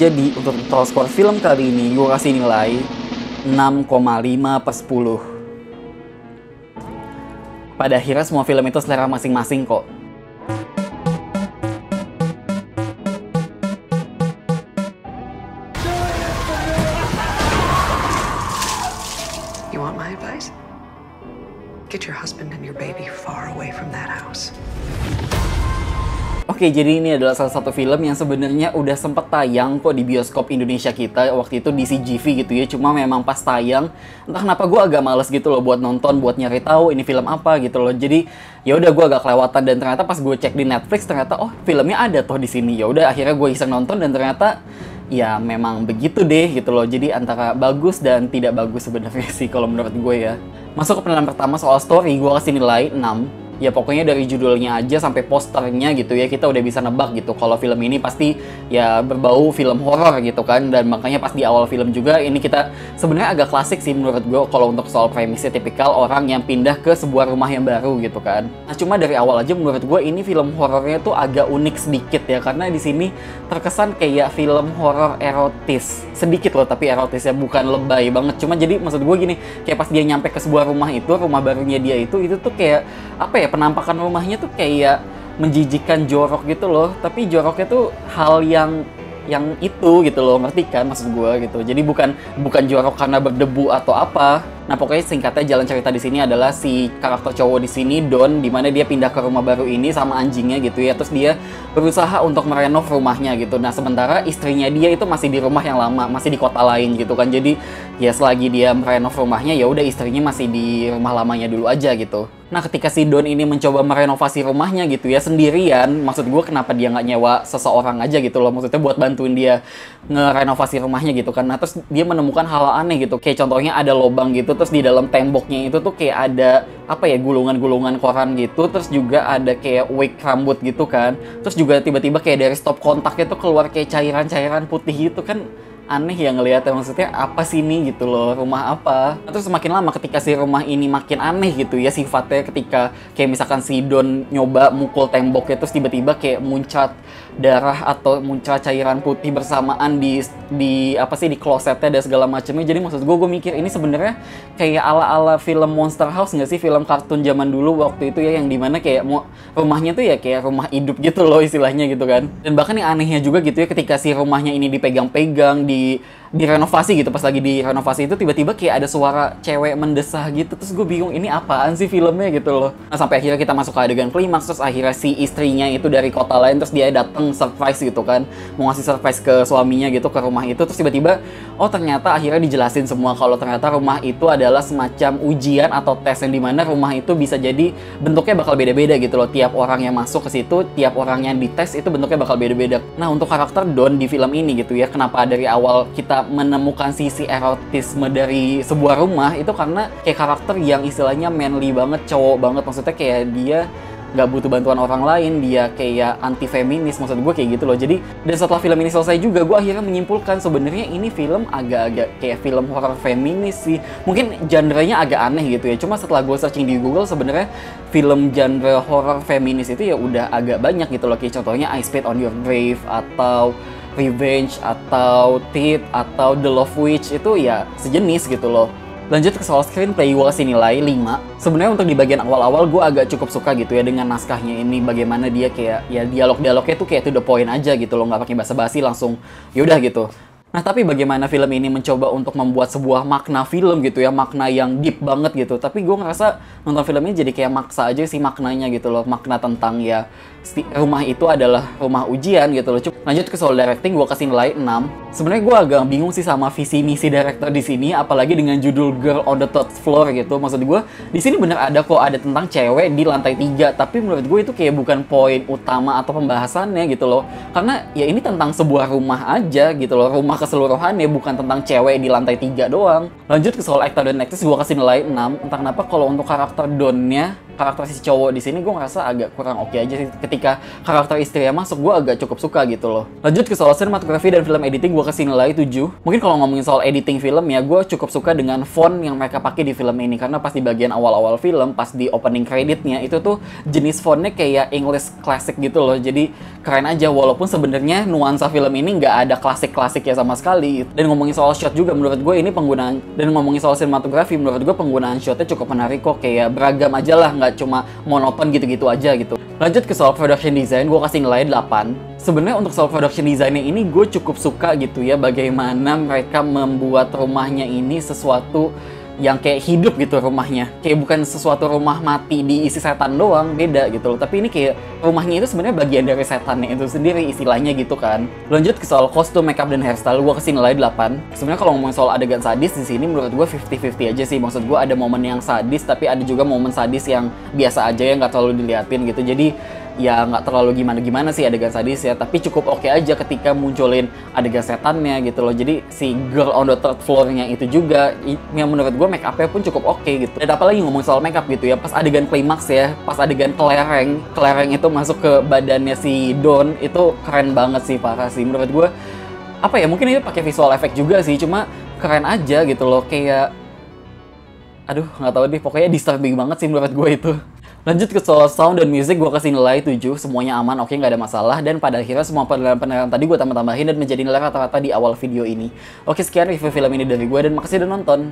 Jadi untuk total skor film kali ini gue kasih nilai 6,5/10. Pada akhirnya semua film itu selera masing-masing kok. You want my advice? Get your husband and your baby far away from that house. Oke, jadi ini adalah salah satu film yang sebenarnya udah sempet tayang kok di bioskop Indonesia kita waktu itu di CGV gitu ya. Cuma memang pas tayang, entah kenapa gue agak males gitu loh buat nonton, buat nyari tahu ini film apa gitu loh. Jadi ya udah gue agak kelewatan dan ternyata pas gue cek di Netflix ternyata oh filmnya ada toh di sini. Ya udah akhirnya gue iseng nonton dan ternyata ya memang begitu deh gitu loh. Jadi antara bagus dan tidak bagus sebenarnya sih kalau menurut gue ya. Masuk ke penilaian pertama soal story, gue kasih nilai 6. Ya pokoknya dari judulnya aja sampai posternya gitu ya kita udah bisa nebak gitu kalau film ini pasti ya berbau film horor gitu kan. Dan makanya pas di awal film juga ini kita sebenarnya agak klasik sih menurut gue kalau untuk soal premisnya tipikal orang yang pindah ke sebuah rumah yang baru gitu kan. Nah cuma dari awal aja menurut gue ini film horornya tuh agak unik sedikit ya karena di sini terkesan kayak film horor erotis sedikit loh, tapi erotisnya bukan lebay banget. Cuma jadi maksud gue gini, kayak pas dia nyampe ke sebuah rumah itu, rumah barunya dia itu tuh kayak apa ya, penampakan rumahnya tuh kayak menjijikkan, jorok gitu loh. Tapi joroknya tuh hal yang itu gitu loh, ngerti kan maksud gue gitu. Jadi bukan jorok karena berdebu atau apa. Nah pokoknya singkatnya jalan cerita di sini adalah si karakter cowok di sini Don, dimana dia pindah ke rumah baru ini sama anjingnya gitu ya. Terus dia berusaha untuk merenov rumahnya gitu. Nah sementara istrinya dia itu masih di rumah yang lama, masih di kota lain gitu kan. Jadi ya selagi dia merenov rumahnya ya udah istrinya masih di rumah lamanya dulu aja gitu. Nah ketika si Don ini mencoba merenovasi rumahnya gitu ya sendirian, maksud gue kenapa dia nggak nyewa seseorang aja gitu loh, maksudnya buat bantuin dia ngerenovasi rumahnya gitu kan. Nah terus dia menemukan hal aneh gitu, kayak contohnya ada lubang gitu, terus di dalam temboknya itu tuh kayak ada apa ya, gulungan-gulungan koran gitu, terus juga ada kayak wig rambut gitu kan. Terus juga tiba-tiba kayak dari stop kontaknya tuh keluar kayak cairan-cairan putih gitu kan. Aneh ya ngeliatnya, maksudnya apa sih ini gitu loh, rumah apa. Terus semakin lama ketika si rumah ini makin aneh gitu ya sifatnya, ketika kayak misalkan si Don nyoba mukul temboknya terus tiba-tiba kayak muncrat darah atau muncrat cairan putih bersamaan di apa sih, di klosetnya dan segala macamnya. Jadi maksud gue mikir ini sebenarnya kayak ala-ala film Monster House nggak sih, film kartun zaman dulu waktu itu ya, yang dimana kayak rumahnya tuh ya kayak rumah hidup gitu loh istilahnya gitu kan. Dan bahkan yang anehnya juga gitu ya, ketika si rumahnya ini dipegang-pegang, direnovasi gitu, pas lagi direnovasi itu tiba-tiba kayak ada suara cewek mendesah gitu. Terus gue bingung ini apaan sih filmnya gitu loh. Nah sampai akhirnya kita masuk ke adegan klimaks, terus akhirnya si istrinya itu dari kota lain, terus dia datang surprise gitu kan, mau ngasih surprise ke suaminya gitu ke rumah itu. Terus tiba-tiba oh ternyata akhirnya dijelasin semua kalau ternyata rumah itu adalah semacam ujian atau tes, yang dimana rumah itu bisa jadi bentuknya bakal beda-beda gitu loh. Tiap orang yang masuk ke situ, tiap orang yang dites itu bentuknya bakal beda-beda. Nah untuk karakter Don di film ini gitu ya, kenapa dari awal kita menemukan sisi erotisme dari sebuah rumah itu karena kayak karakter yang istilahnya manly banget, cowok banget. Maksudnya kayak dia nggak butuh bantuan orang lain, dia kayak anti feminis, maksud gue kayak gitu loh. Jadi dan setelah film ini selesai juga gue akhirnya menyimpulkan sebenarnya ini film agak-agak kayak film horor feminis sih. Mungkin genre-nya agak aneh gitu ya, cuma setelah gue searching di Google sebenarnya film genre horor feminis itu ya udah agak banyak gitu loh. Kayak contohnya I Spit on Your Grave atau Revenge atau Teeth atau The Love Witch, itu ya sejenis gitu loh. Lanjut ke soal screenplay, gue kasih nilai 5. Sebenarnya untuk di bagian awal-awal gue agak cukup suka gitu ya dengan naskahnya ini, bagaimana dia kayak ya dialog-dialognya tuh kayak to the point aja gitu loh, nggak pakai basa-basi, langsung yaudah gitu. Nah tapi bagaimana film ini mencoba untuk membuat sebuah makna film gitu ya, makna yang deep banget gitu. Tapi gue ngerasa nonton film ini jadi kayak maksa aja sih maknanya gitu loh. Makna tentang ya rumah itu adalah rumah ujian gitu loh. Lanjut ke soal directing, gue kasih nilai 6. Sebenarnya gue agak bingung sih sama visi misi director di sini, apalagi dengan judul Girl on the Third Floor gitu. Maksud gue di sini bener ada kok, ada tentang cewek di lantai 3, tapi menurut gue itu kayak bukan poin utama atau pembahasannya gitu loh. Karena ya ini tentang sebuah rumah aja gitu loh, rumah keseluruhannya, bukan tentang cewek di lantai 3 doang. Lanjut ke soal aktor dan aktris, gue kasih nilai 6. Entah kenapa kalau untuk karakter Donnya karakter si cowok di sini gue ngerasa agak kurang oke aja sih. Ketika karakter istrinya masuk, gue agak cukup suka gitu loh. Lanjut ke soal sinematografi dan film editing, gue kasih nilai 7. Mungkin kalau ngomongin soal editing film ya, gue cukup suka dengan font yang mereka pakai di film ini, karena pas di bagian awal-awal film, pas di opening creditnya itu tuh jenis fontnya kayak English classic gitu loh. Jadi keren aja, walaupun sebenarnya nuansa film ini nggak ada klasik-klasik ya sama sekali. Dan ngomongin soal shot juga, menurut gue ini penggunaan, dan ngomongin soal sinematografi, menurut gue penggunaan shotnya cukup menarik kok, kayak beragam aja lah, nggak cuma monoton gitu-gitu aja gitu. Lanjut ke soal production design, gue kasih nilai 8. Sebenarnya untuk soal production design ini gue cukup suka gitu ya, bagaimana mereka membuat rumahnya ini sesuatu yang kayak hidup gitu rumahnya. Kayak bukan sesuatu rumah mati diisi setan doang, beda gitu loh. Tapi ini kayak rumahnya itu sebenarnya bagian dari setannya itu sendiri istilahnya gitu kan. Lanjut ke soal kostum, makeup, dan hairstyle, gue kasih nilai 8. Sebenarnya kalau ngomongin soal adegan sadis di sini menurut gue 50-50 aja sih. Maksud gue ada momen yang sadis, tapi ada juga momen sadis yang biasa aja yang nggak terlalu diliatin gitu. Jadi ya nggak terlalu gimana-gimana sih adegan sadis ya, tapi cukup oke aja ketika munculin adegan setannya gitu loh. Jadi si girl on the third floor-nya itu juga yang menurut gue make up-nya pun cukup oke gitu. Dan apalagi ngomong soal make up gitu ya, pas adegan klimaks ya, pas adegan kelereng itu masuk ke badannya si Don, itu keren banget sih, parah sih menurut gue. Apa ya, mungkin ini pakai visual effect juga sih, cuma keren aja gitu loh, kayak aduh nggak tahu deh, pokoknya disturbing banget sih menurut gue itu. Lanjut ke soal sound dan music, gue kasih nilai 7. Semuanya aman, oke, nggak ada masalah. Dan pada akhirnya semua penilaian tadi gue tambah-tambahin dan menjadi nilai rata-rata di awal video ini. Oke, sekian review film ini dari gue dan makasih udah nonton.